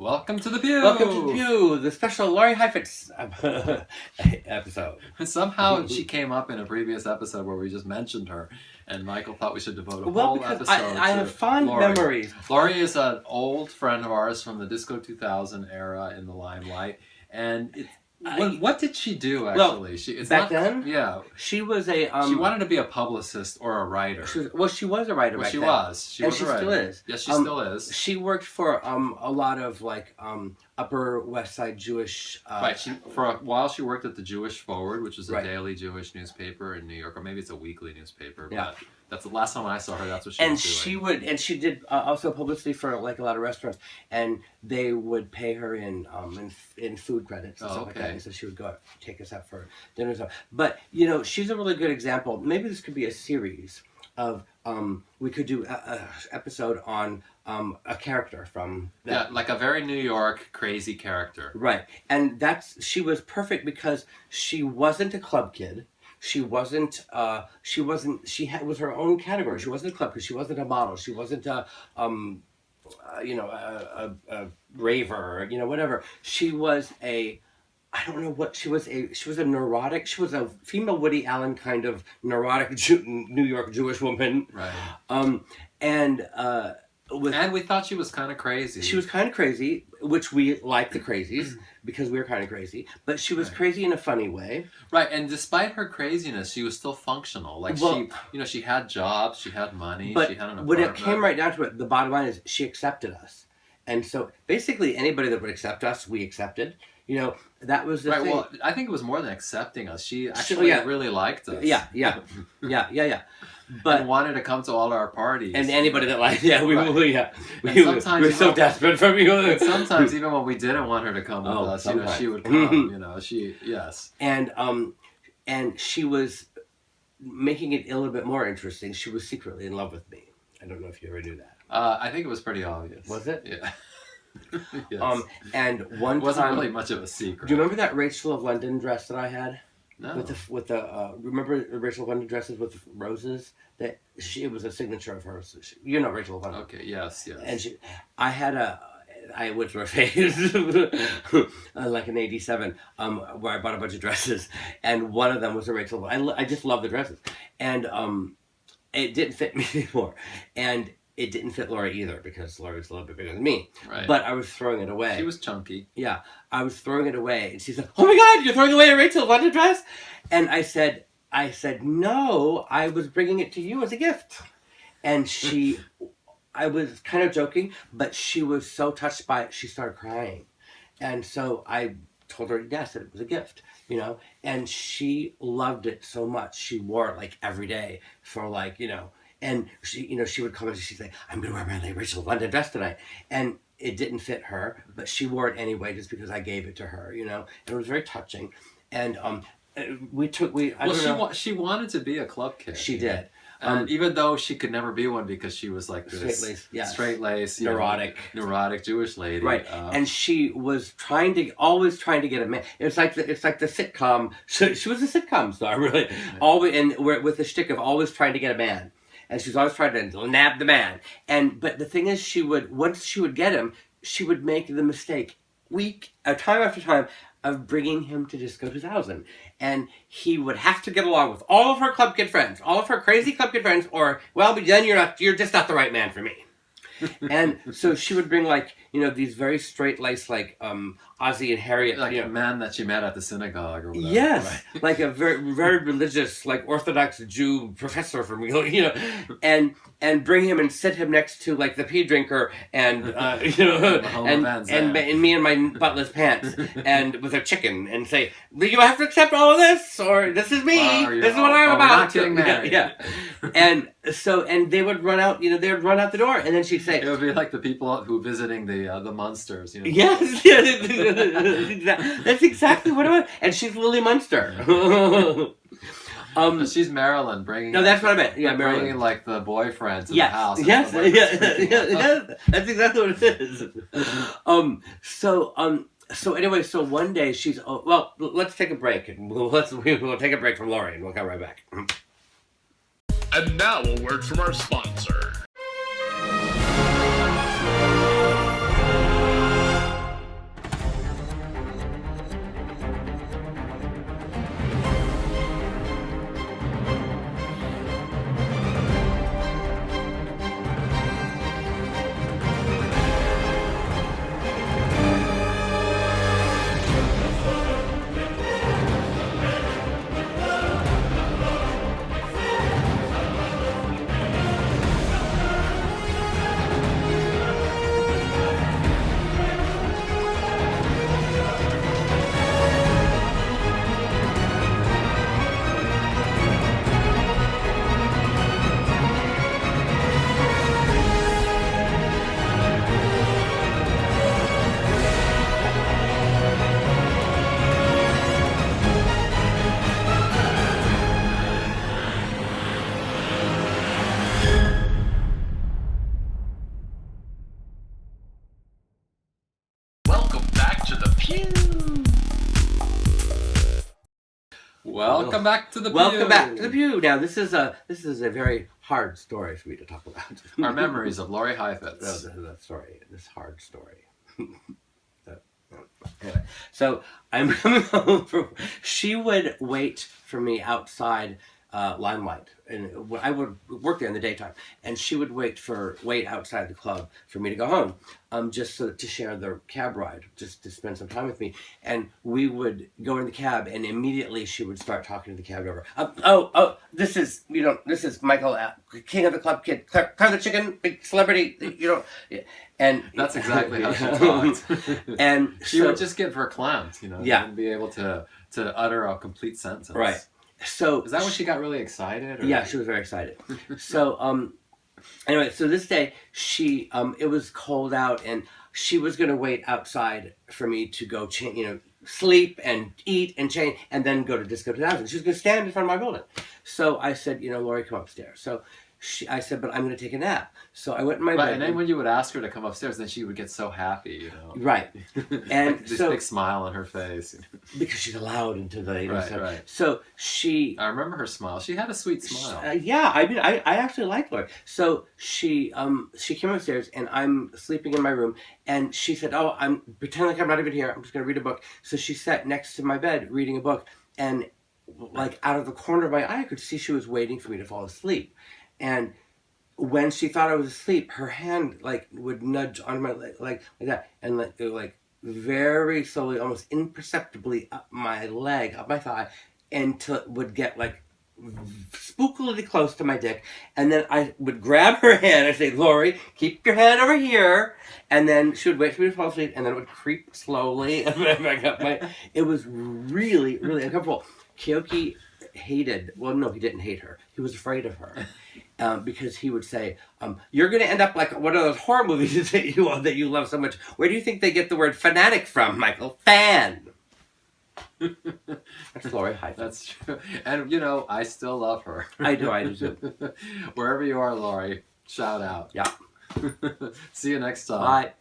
Welcome to the Peew! Welcome to the Peew, the special Laurie Heifetz episode. Somehow she came up in a previous episode where we just mentioned her, and Michael thought we should devote a whole episode I have fond Laurie. memories. Laurie is an old friend of ours from the Disco 2000 era in the limelight, and what did she do actually? Then? Yeah. She was a... she wanted to be a publicist or a writer. She was a writer back then. She was a writer. Still is. Yes, she still is. She worked for a lot of Upper West Side Jewish... right. For a while she worked at the Jewish Forward, which is a right. daily Jewish newspaper in New York, or maybe it's a weekly newspaper. Yeah. But that's the last time I saw her. That's what she was doing. And she did also publicity for a lot of restaurants, and they would pay her in food credits and stuff like that. And so she would go take us out for dinner and stuff. But she's a really good example. Maybe this could be a series of we could do a episode on a character from that. Yeah, like a very New York crazy character. Right, and she was perfect because she wasn't a club kid. She was her own category. She wasn't a club kid. She wasn't a model. She wasn't a raver, whatever. She was a neurotic. She was a female Woody Allen kind of neurotic New York Jewish woman. Right. And we thought she was kind of crazy. She was kind of crazy, which we like the crazies because we're kind of crazy. But she was crazy in a funny way. Right, and despite her craziness, she was still functional. She had jobs, she had money, she had an apartment. When it came right down to it, the bottom line is she accepted us. And so basically anybody that would accept us, we accepted. That was the thing. Right, well, I think it was more than accepting us. She actually really liked us. Yeah. But and wanted to come to all our parties. And anybody that liked, we're so desperate for you. And sometimes even when we didn't want her to come with us, she would come. Yes. And she was making it a little bit more interesting. She was secretly in love with me. I don't know if you ever knew that. I think it was pretty obvious. Was it? Yeah. Yes. And one it wasn't time, really much of a secret. Do you remember that Rachel of London dress that I had? No. With the remember the Rachel of London dresses with roses? It was a signature of hers. Rachel of London. Okay. Yes. And I went through a phase like in '87 where I bought a bunch of dresses, and one of them was a Rachel. I just love the dresses, and it didn't fit me anymore, and it didn't fit Laurie either because Laurie was a little bit bigger than me. Right. But I was throwing it away. She was chunky. Yeah, I was throwing it away, and she said, "Oh my God, you're throwing away a Rachel London dress?" And I said, "No, I was bringing it to you as a gift." And I was kind of joking, but she was so touched by it, she started crying, and so I told her yes, that it was a gift, and she loved it so much. She wore it every day for And she would come and she'd say, "I'm going to wear my Rachel London dress tonight." And it didn't fit her, but she wore it anyway just because I gave it to her, and it was very touching. And she wanted to be a club kid. She did. And even though she could never be one because she was like this straight-laced, neurotic Jewish lady. Right. And she was always trying to get a man. It's like the sitcom. She was a sitcom star, really. Right. Always, and with the shtick of always trying to get a man. And she was always trying to nab the man. But the thing is, once she would get him, she would make the mistake time after time of bringing him to Disco 2000. And he would have to get along with all of her club kid friends, all of her crazy club kid friends, or, well, then you're just not the right man for me. And so she would bring these very straight-laced Ozzie and Harriet, a man that she met at the synagogue or whatever. Yes, right? Like a very very religious, Orthodox Jew professor from and bring him and sit him next to the pee drinker and and me in my buttless pants and with a chicken and say, "You have to accept all of this, or this is me. This is what I'm about." We're not getting married. Yeah. And they would run out. They would run out the door, and then she'd say, "It would be like the people who visiting the Munsters." Yes, that's exactly what it was. And she's Lily Munster. She's Marilyn bringing. No, that's what I meant. Yeah, Marilyn. Bringing the boyfriend to the house. Yes, that's exactly what it is. So anyway, one day she's let's take a break and we'll take a break from Laurie and we'll come right back. And now a word from our sponsor. Welcome back to the Welcome Peeew. back to the Peeew. Now this is a very hard story for me to talk about. Our memories of Laurie Heifetz. This hard story. Anyway, so I'm coming home from. She would wait for me outside Limelight, and I would work there in the daytime, and she would wait outside the club for me to go home, just to share the cab ride, just to spend some time with me. And we would go in the cab, and immediately she would start talking to the cab driver. This is Michael, king of the club, kid, Claire the chicken, big celebrity, And that's exactly how she talked. And she would just get verklempt, Yeah. and be able to utter a complete sentence. Right. So is that when she got really excited? Or? Yeah, she was very excited. So anyway, so this day she it was cold out, and she was going to wait outside for me to go change, sleep and eat and change, and then go to Disco 2000. She was going to stand in front of my building. So I said, Laurie, come upstairs. So I said, but I'm going to take a nap. So I went in my bed. And then when you would ask her to come upstairs, then she would get so happy, Right. And like this big smile on her face. Because she's allowed into the... Right. So she... I remember her smile. She had a sweet smile. Yeah, I mean, I actually like Laurie. So she came upstairs, and I'm sleeping in my room, and she said, I'm pretend like I'm not even here. I'm just going to read a book. So she sat next to my bed reading a book, and like out of the corner of my eye, I could see she was waiting for me to fall asleep. And when she thought I was asleep, her hand would nudge on my leg like that, and like very slowly, almost imperceptibly up my leg, up my thigh, until it would get spookily close to my dick, and then I would grab her hand and say, "Laurie, keep your hand over here," and then she would wait for me to fall asleep, and then it would creep slowly back up my. It was really, really uncomfortable. Keoki hated. Well, no, he didn't hate her. He was afraid of her. Because he would say, "You're going to end up like one of those horror movies that you love so much. Where do you think they get the word fanatic from, Michael? Fan." That's Laurie Heifetz. That's true. And, I still love her. I do too. Wherever you are, Laurie, shout out. Yeah. See you next time. Bye.